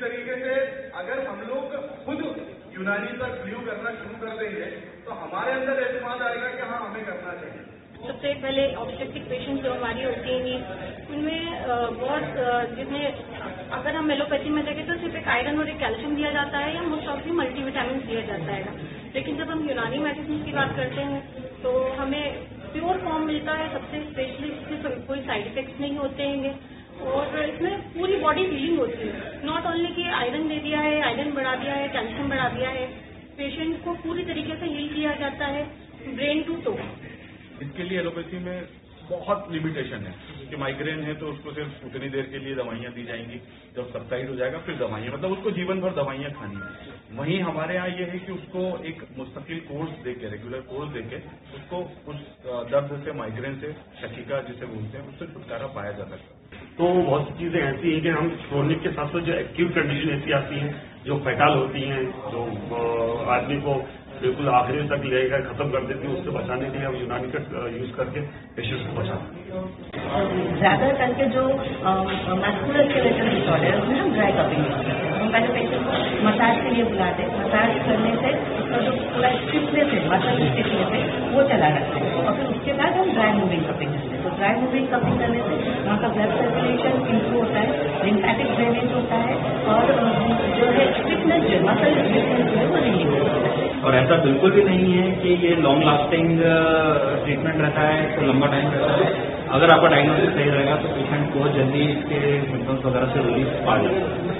तरीके से अगर हम लोग खुद यूनानी पर बिलीव करना शुरू कर देंगे तो हमारे अंदर एतमाद आएगा कि हाँ हमें करना चाहिए। सबसे पहले ऑब्स्टेट्रिक पेशेंट जो हमारी होती हैं उनमें बहुत जिसमें अगर हम एलोपैथी में देखें तो सिर्फ एक आयरन और एक कैल्शियम दिया जाता है या मोस्ट ऑफ दी मल्टीविटामिन दिया जाता है। लेकिन जब हम यूनानी मेडिसिन की बात करते हैं तो हमें प्योर फॉर्म मिलता है, सबसे स्पेशली इससे कोई साइड इफेक्ट्स नहीं होते हैं और इसमें पूरी बॉडी हीलिंग होती है। नॉट ओनली कि आयरन दे दिया है, आयरन बढ़ा दिया है, कैल्शियम बढ़ा दिया है, पेशेंट को पूरी तरीके से हील किया जाता है ब्रेन टू टो। इसके लिए एलोपैथी में बहुत लिमिटेशन है कि माइग्रेन है तो उसको सिर्फ उतनी देर के लिए दवाइयां दी जाएंगी, जब सबसाइड हो जाएगा फिर दवाइयां, मतलब उसको जीवन भर दवाइयां खानी है। वहीं हमारे यहाँ ये है कि उसको एक मुस्तकिल कोर्स देके, रेगुलर कोर्स देके उसको उस दर्द से, माइग्रेन से, शकीका जिसे बोलते हैं, उससे छुटकारा पाया जा सकता है। तो बहुत सी चीजें ऐसी हैं कि हम क्रोनिक के साथ साथ जो एक्यूट कंडीशन ऐसी आती हैं जो फैटाल होती हैं, जो आदमी को बिल्कुल आखिरी तक लेगा खत्म कर देती है, उससे बचाने के लिए हम यूनानी का यूज करके पेशेंट्स को बचाते हैं। ज्यादा करके जो मस्कुलर स्केलेटल डिसऑर्डर उसमें हम ड्राई कपिंग यूज करते हैं। हम पहले पेशेंट को मसाज के लिए बुलाते हैं, मसाज करने से उसका जो पूरा स्टिफनेस है, मसल स्टिफनेस है, वो चला जाता है और फिर उसके बाद हम ड्राई मूविंग कपिंग करते हैं। तो ड्राई मूविंग कपिंग करने से वहाँ का ब्लड सर्कुलेशन इम्प्रूव होता है, लिम्फेटिक ड्रेनेज होता है और जो है स्टिफनेस जो मसल स्टिफनेस है वो रिलीव होता है। और ऐसा बिल्कुल भी नहीं है कि ये लॉन्ग लास्टिंग ट्रीटमेंट रहता है तो लंबा टाइम रहता है। अगर आपका डायग्नोसिस सही रहेगा तो पेशेंट को जल्दी इसके सिम्टम्स वगैरह से रिलीफ पा जाता है।